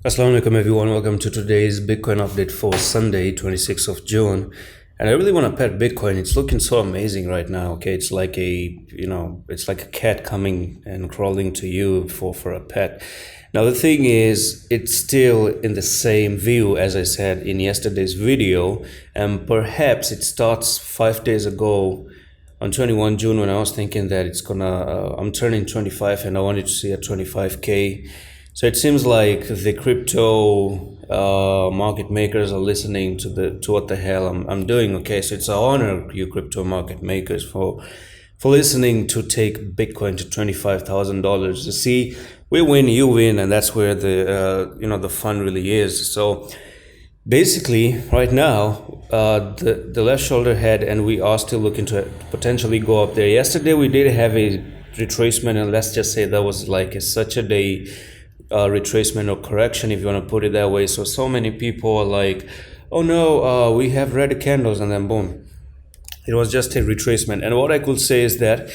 Assalamu alaikum everyone, welcome to today's Bitcoin update for Sunday 26th of June. And I really want to pet Bitcoin. It's looking so amazing right now. Okay, it's like it's like a cat coming and crawling to you for a pet. Now the thing is, it's still in the same view as I said in yesterday's video, and perhaps it starts 5 days ago on 21 June when I was thinking that I'm turning 25 and I wanted to see a 25k. So it seems like the crypto market makers are listening to what the hell I'm doing. Okay, so it's an honor, you crypto market makers, for listening to take Bitcoin to $25,000. You see, we win, you win, and that's where the fun really is. So basically, right now, the left shoulder head, and we are still looking to potentially go up there. Yesterday, we did have a retracement, and let's just say that was like such a day retracement or correction, if you want to put it that way. So many people are like, oh no, we have red candles, and then boom, it was just a retracement. And what I could say is that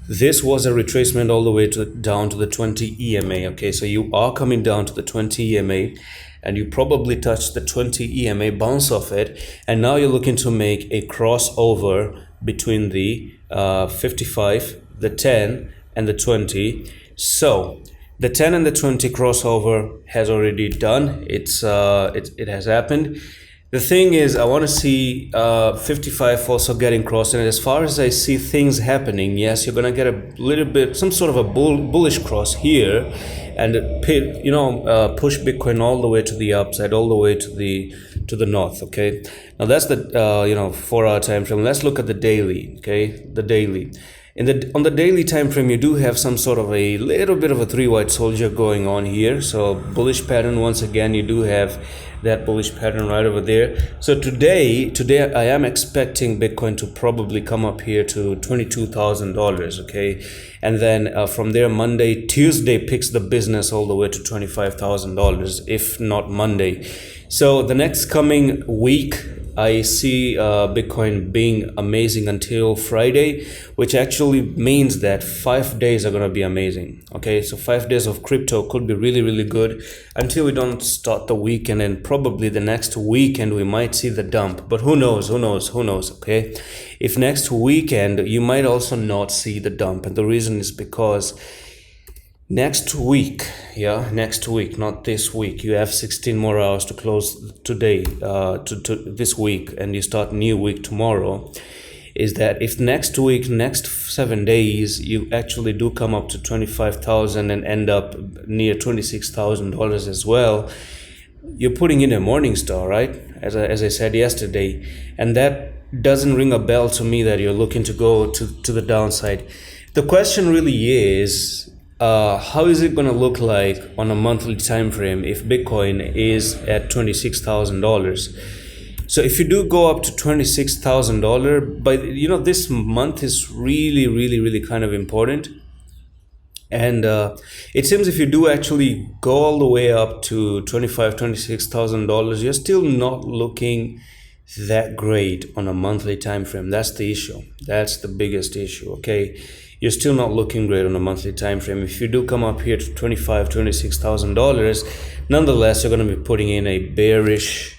this was a retracement all the way down to the 20 EMA. Okay, so you are coming down to the 20 EMA, and you probably touched the 20 EMA, bounce off it, and now you're looking to make a crossover between the 55, the 10, and the 20. So the 10 and the 20 crossover has already done. It has happened. The thing is, I want to see 55 also getting crossed. And as far as I see things happening, yes, you're going to get a little bit, some sort of a bullish cross here, and push Bitcoin all the way to the upside, all the way to the north. Okay, now that's the 4-hour time frame. Let's look at the daily. Okay, the daily. On the daily time frame, you do have some sort of a little bit of a three white soldier going on here. So bullish pattern once again. You do have that bullish pattern right over there. So today I am expecting Bitcoin to probably come up here to $22,000. Okay, and then from there, Tuesday picks the business all the way to $25,000, if not Monday. So the next coming week, I see Bitcoin being amazing until Friday, which actually means that 5 days are going to be amazing. Okay, so 5 days of crypto could be really, really good until we don't start the weekend, and probably the next weekend we might see the dump. But who knows? Okay, if next weekend you might also not see the dump, and the reason is because next week, not this week, you have 16 more hours to close today, to this week, and you start new week tomorrow. Is that if next 7 days, you actually do come up to 25,000 and end up near $26,000 as well, you're putting in a morning star, right? As I said yesterday, and that doesn't ring a bell to me that you're looking to go to the downside. The question really is, how is it going to look like on a monthly time frame if Bitcoin is at $26,000? So if you do go up to $26,000, but this month is really, really, really kind of important. And it seems if you do actually go all the way up to $26,000, you're still not looking that great on a monthly time frame. That's the issue. That's the biggest issue. Okay, you're still not looking great on a monthly time frame. If you do come up here to $26,000, nonetheless, you're going to be putting in a bearish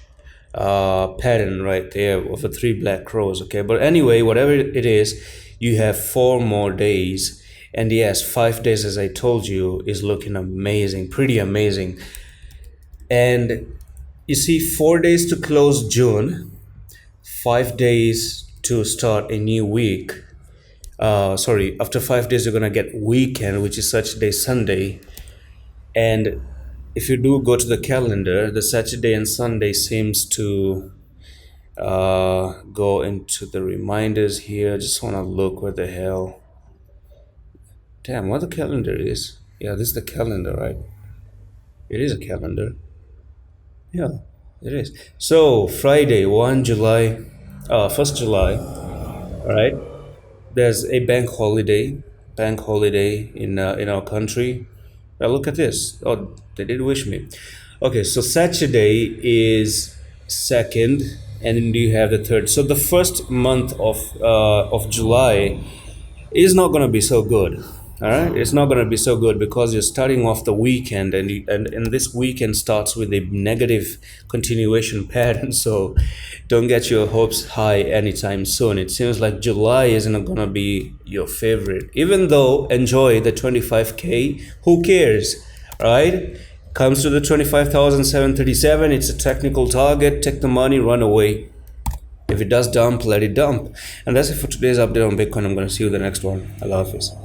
pattern right there of the 3 black crows. Okay, but anyway, whatever it is, you have 4 more days, and yes, 5 days, as I told you, is looking amazing, pretty amazing. And you see, 4 days to close June, 5 days to start a new week. After 5 days, you're gonna get weekend, which is Saturday, Sunday. And if you do go to the calendar, the Saturday and Sunday seems to go into the reminders here. I just want to look where the hell. Damn, what the calendar is. Yeah, this is the calendar, right? It is a calendar. Yeah, it is. So Friday, 1 July, 1st July, all right? There's a bank holiday in our country. Well, look at this. Oh, they did wish me. Okay, so Saturday is 2nd, and then you have the 3rd. So the first month of July is not going to be so good. All right, it's not going to be so good because you're starting off the weekend, and this weekend starts with a negative continuation pattern. So don't get your hopes high anytime soon. It seems like July isn't going to be your favorite. Even though enjoy the 25K, who cares, right? Comes to the 25,737. It's a technical target. Take the money, run away. If it does dump, let it dump. And that's it for today's update on Bitcoin. I'm going to see you in the next one. Allah Hafiz.